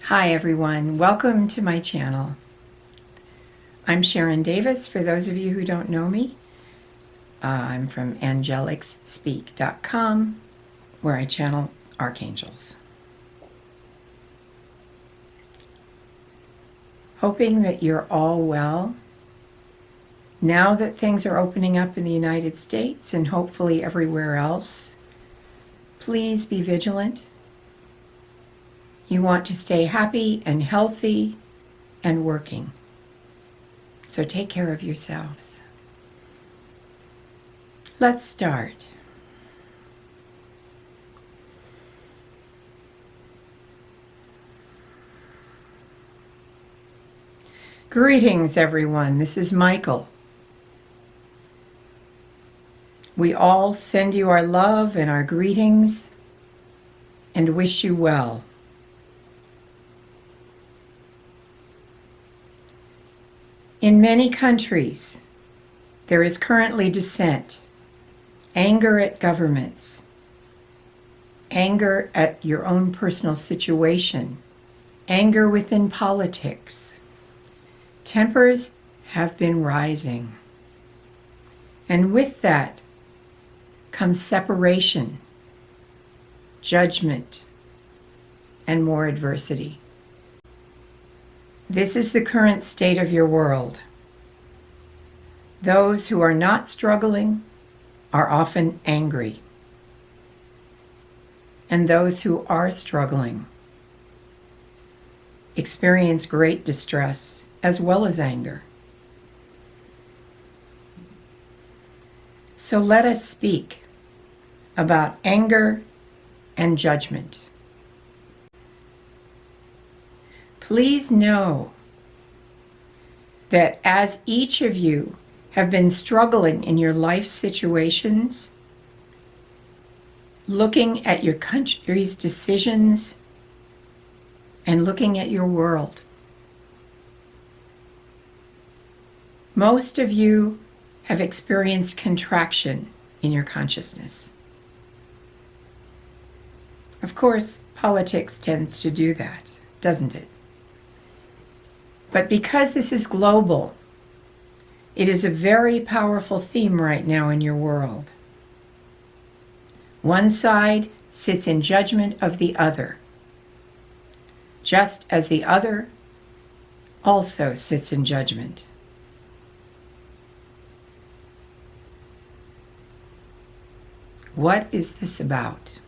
Hi everyone, welcome to my channel. I'm Sharon Davis, for those of you who don't know me. I'm from Angelics-Speak.com, where I channel archangels. Hoping that you're all well. Now that things are opening up in the United States and hopefully everywhere else, please be vigilant. You want to stay happy and healthy and working. So take care of yourselves. Let's start. Greetings, everyone. This is Michael. We all send you our love and our greetings and wish you well. In many countries, there is currently dissent, anger at governments, anger at your own personal situation, anger within politics. Tempers have been rising. And with that comes separation, judgment, and more adversity. This is the current state of your world. Those who are not struggling are often angry. And those who are struggling experience great distress as well as anger. So let us speak about anger and judgment. Please know that as each of you have been struggling in your life situations, looking at your country's decisions and looking at your world, most of you have experienced contraction in your consciousness. Of course, politics tends to do that, doesn't it? But because this is global, it is a very powerful theme right now in your world. One side sits in judgment of the other, just as the other also sits in judgment. What is this about?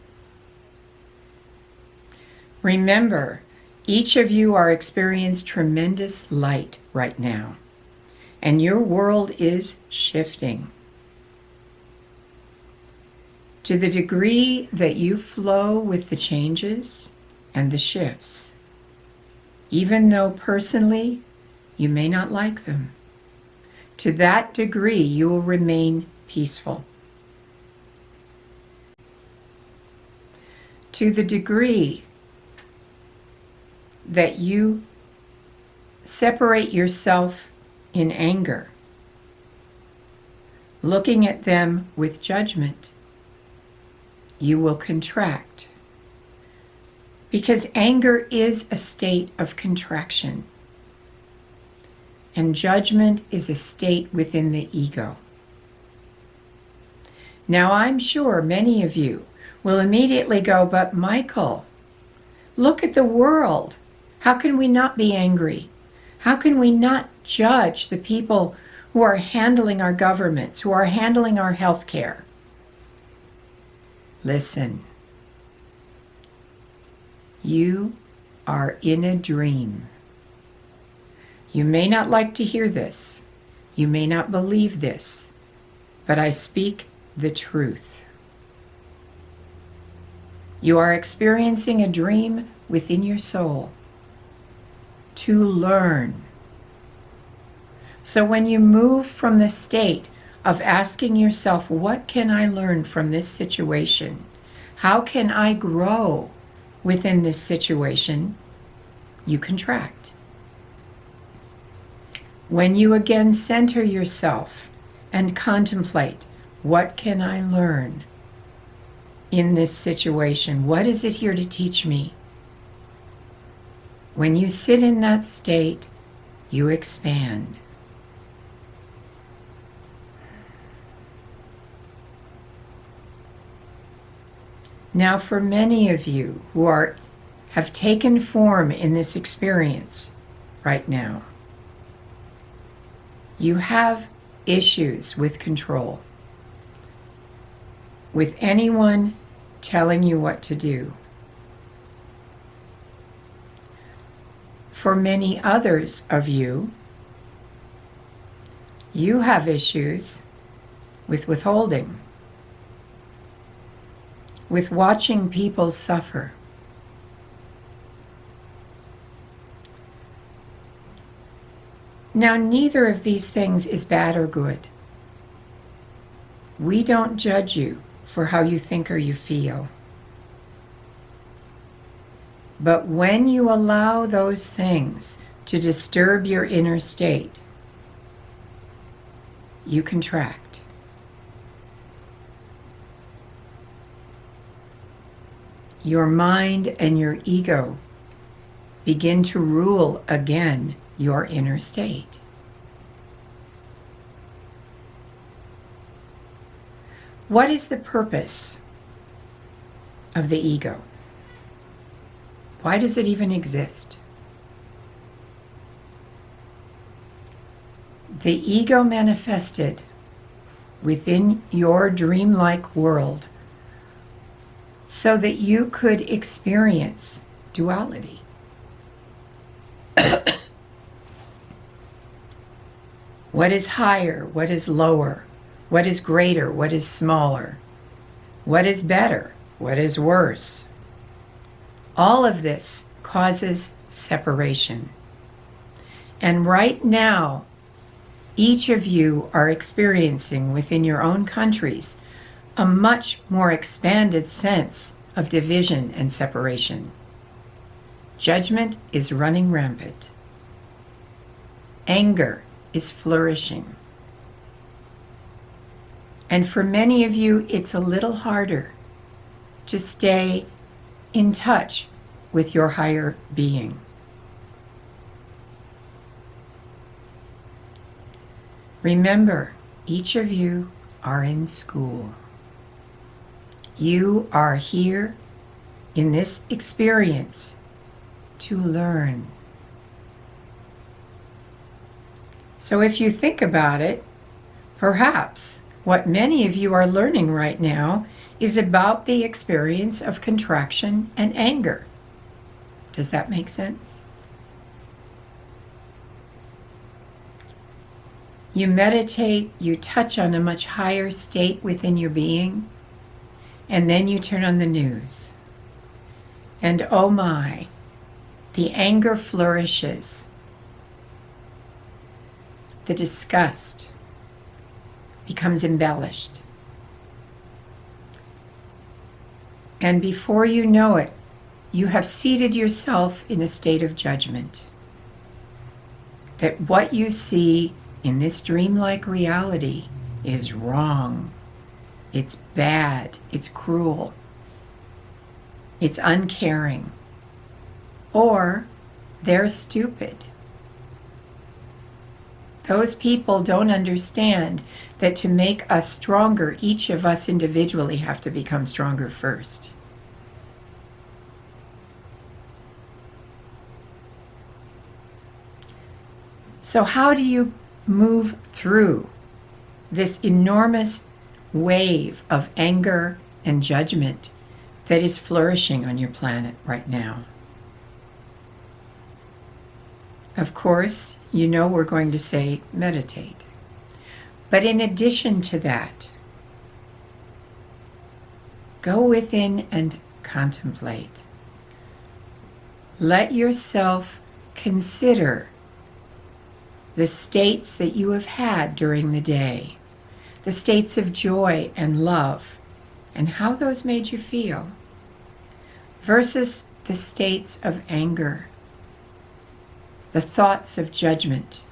Remember, each of you are experiencing tremendous light right now, and your world is shifting. To the degree that you flow with the changes and the shifts, even though personally you may not like them, to that degree you will remain peaceful. To the degree that you separate yourself in anger, looking at them with judgment, you will contract. Because anger is a state of contraction, and judgment is a state within the ego. Now, I'm sure many of you will immediately go, but Michael, look at the world. How can we not be angry? How can we not judge the people who are handling our governments, who are handling our health care? Listen, you are in a dream. You may not like to hear this. You may not believe this, but I speak the truth. You are experiencing a dream within your soul to learn. So when you move from the state of asking yourself, what can I learn from this situation? How can I grow within this situation? You contract. When you again center yourself and contemplate, what can I learn in this situation? What is it here to teach me? When you sit in that state, you expand. Now, for many of you who have taken form in this experience right now, you have issues with control, with anyone telling you what to do. For many others of you, you have issues with withholding, with watching people suffer. Now, neither of these things is bad or good. We don't judge you for how you think or you feel. But when you allow those things to disturb your inner state, you contract. Your mind and your ego begin to rule again your inner state. What is the purpose of the ego? Why does it even exist? The ego manifested within your dreamlike world so that you could experience duality. What is higher? What is lower? What is greater? What is smaller? What is better? What is worse? All of this causes separation. And right now, each of you are experiencing within your own countries a much more expanded sense of division and separation. Judgment is running rampant. Anger is flourishing. And for many of you, it's a little harder to stay in touch with your higher being. Remember, each of you are in school. You are here in this experience to learn. So if you think about it, perhaps what many of you are learning right now is about the experience of contraction and anger. Does that make sense? You meditate, you touch on a much higher state within your being, and then you turn on the news. And oh my, the anger flourishes. The disgust becomes embellished. And before you know it, you have seated yourself in a state of judgment. That what you see in this dreamlike reality is wrong. It's bad. It's cruel. It's uncaring. Or they're stupid. Those people don't understand that to make us stronger, each of us individually have to become stronger first. So how do you move through this enormous wave of anger and judgment that is flourishing on your planet right now? Of course, you know we're going to say meditate. But in addition to that, go within and contemplate. Let yourself consider the states that you have had during the day, the states of joy and love, and how those made you feel, versus the states of anger, the thoughts of judgment,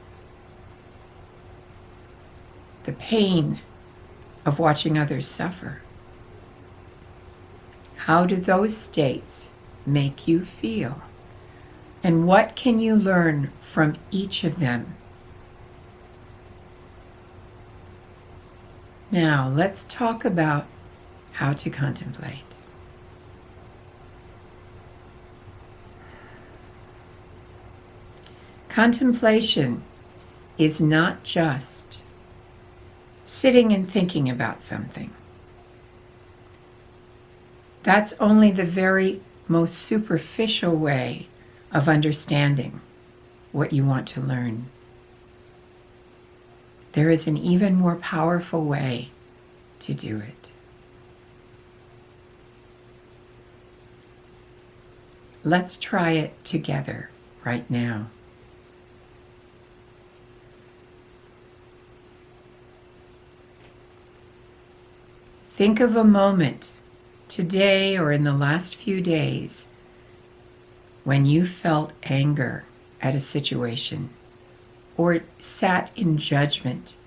the pain of watching others suffer. How do those states make you feel? And what can you learn from each of them? Now, let's talk about how to contemplate. Contemplation is not just sitting and thinking about something. That's only the very most superficial way of understanding what you want to learn. There is an even more powerful way to do it. Let's try it together right now. Think of a moment today or in the last few days when you felt anger at a situation or sat in judgment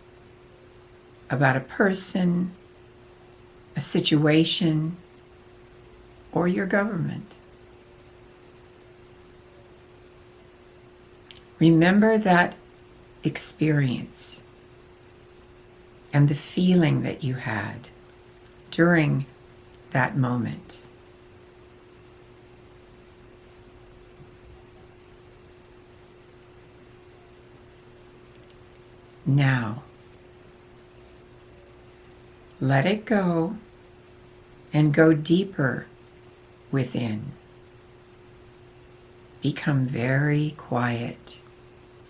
about a person, a situation, or your government. Remember that experience and the feeling that you had during that moment. Now, let it go and go deeper within. Become very quiet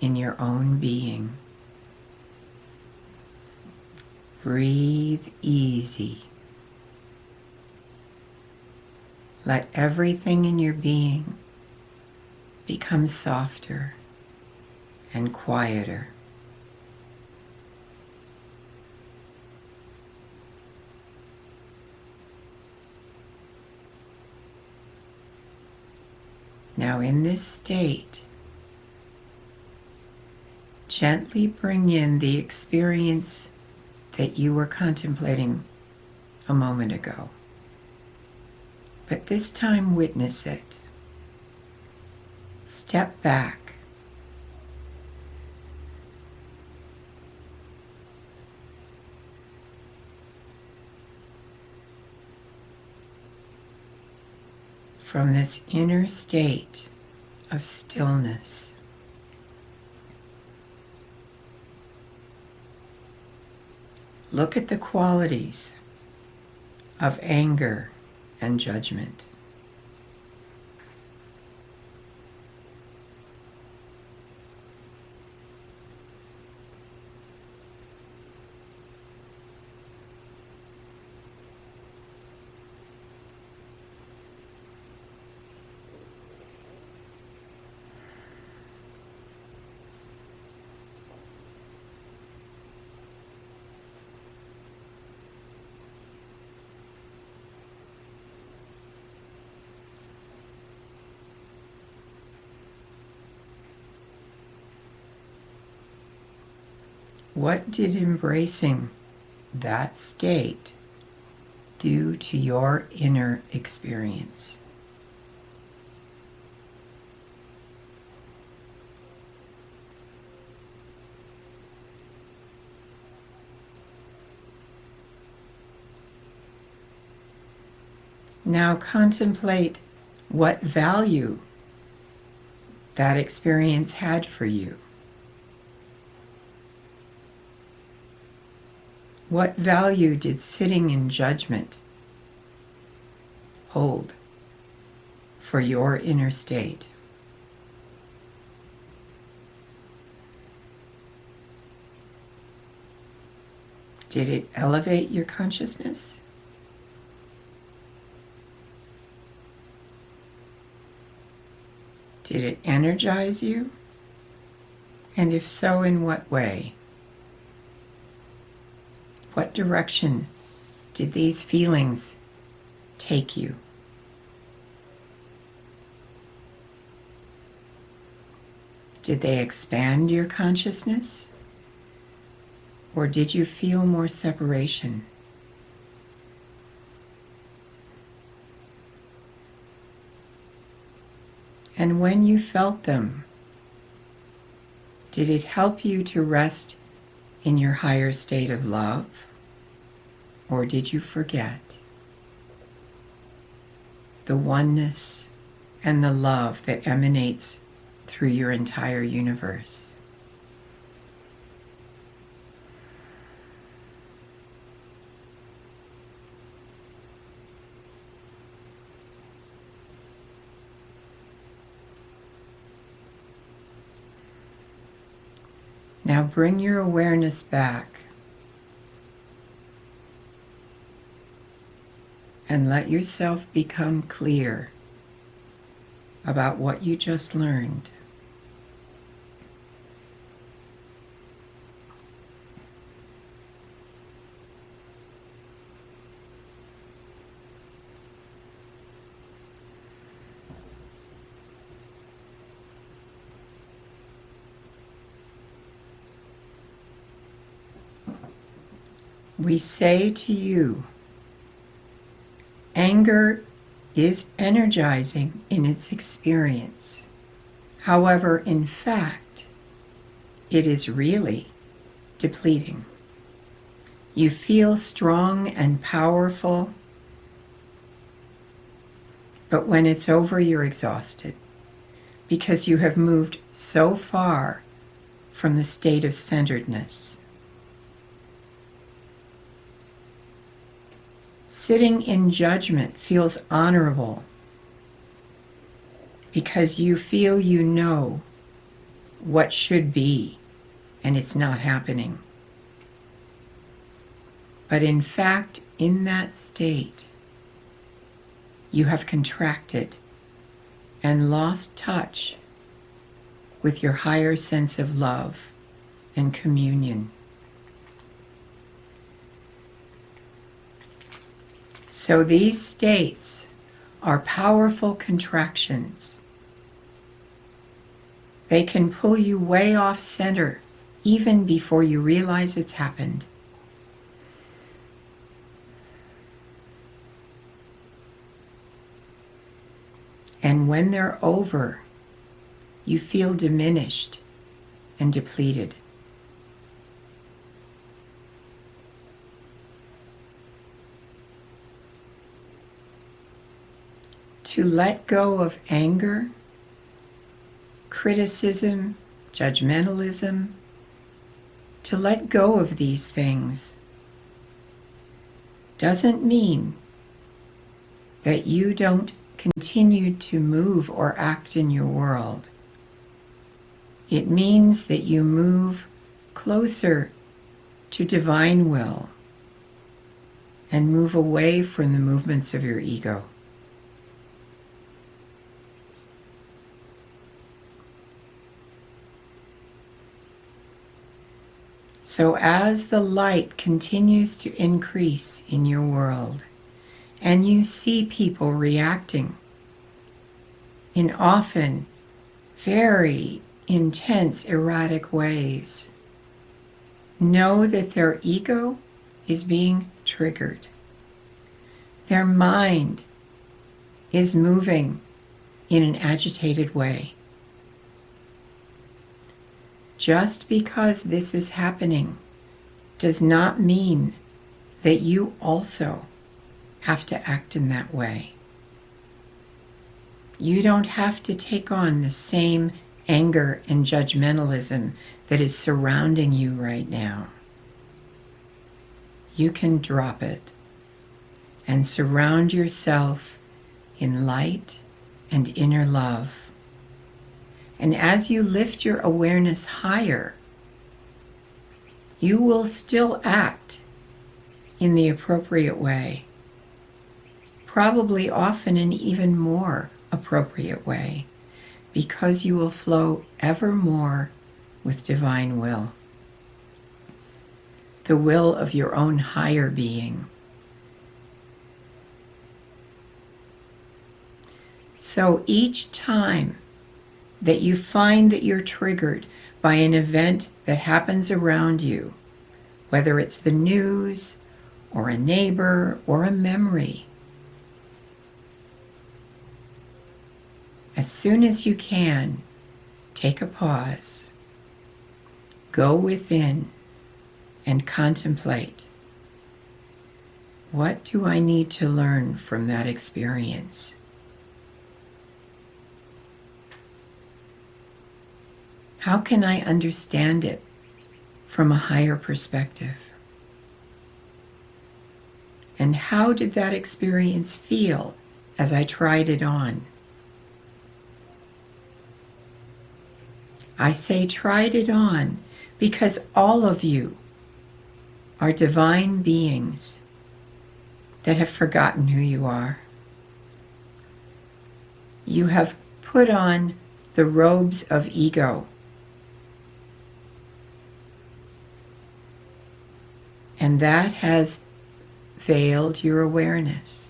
in your own being. Breathe easy. Let everything in your being become softer and quieter. Now, in this state, gently bring in the experience that you were contemplating a moment ago. But this time, witness it. Step back. From this inner state of stillness. Look at the qualities of anger and judgment. What did embracing that state do to your inner experience? Now contemplate what value that experience had for you. What value did sitting in judgment hold for your inner state? Did it elevate your consciousness? Did it energize you? And if so, in what way? What direction did these feelings take you? Did they expand your consciousness? Or did you feel more separation? And when you felt them, did it help you to rest in your higher state of love? Or did you forget the oneness and the love that emanates through your entire universe? Now bring your awareness back and let yourself become clear about what you just learned. We say to you, anger is energizing in its experience. However, in fact, it is really depleting. You feel strong and powerful, but when it's over, you're exhausted because you have moved so far from the state of centeredness. Sitting in judgment feels honorable because you feel you know what should be and it's not happening. But in fact, in that state, you have contracted and lost touch with your higher sense of love and communion. So these states are powerful contractions. They can pull you way off center even before you realize it's happened. And when they're over, you feel diminished and depleted. To let go of anger, criticism, judgmentalism, to let go of these things doesn't mean that you don't continue to move or act in your world. It means that you move closer to divine will and move away from the movements of your ego. So as the light continues to increase in your world, and you see people reacting in often very intense, erratic ways, know that their ego is being triggered. Their mind is moving in an agitated way. Just because this is happening does not mean that you also have to act in that way. You don't have to take on the same anger and judgmentalism that is surrounding you right now. You can drop it and surround yourself in light and inner love. And as you lift your awareness higher, you will still act in the appropriate way, probably often an even more appropriate way, because you will flow ever more with divine will, the will of your own higher being. So each time that you find that you're triggered by an event that happens around you, whether it's the news or a neighbor or a memory, As soon as you can, take a pause, go within, and contemplate. What do I need to learn from that experience? How can I understand it from a higher perspective? And how did that experience feel as I tried it on? I say tried it on because all of you are divine beings that have forgotten who you are. You have put on the robes of ego. And that has veiled your awareness.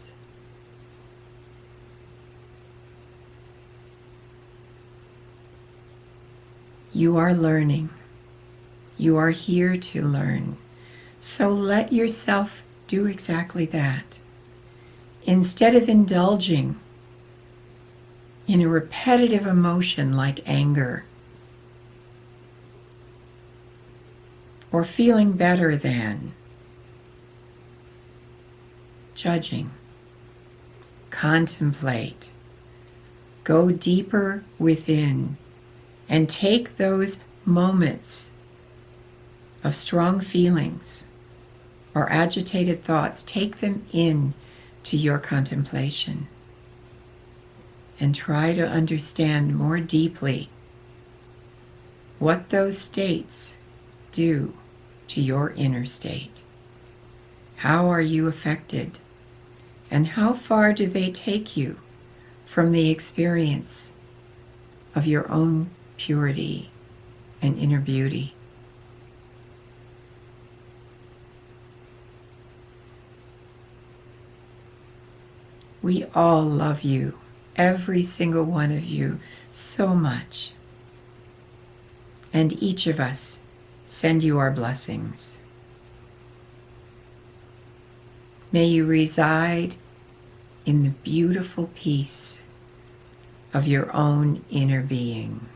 You are learning. You are here to learn. So let yourself do exactly that. Instead of indulging in a repetitive emotion like anger, or feeling better than, judging, contemplate, go deeper within, and take those moments of strong feelings or agitated thoughts, take them in to your contemplation and try to understand more deeply what those states do to your inner state. How are you affected? And how far do they take you from the experience of your own purity and inner beauty? We all love you, every single one of you, so much. And each of us send you our blessings. May you reside in the beautiful peace of your own inner being.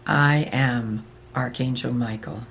I am Archangel Michael.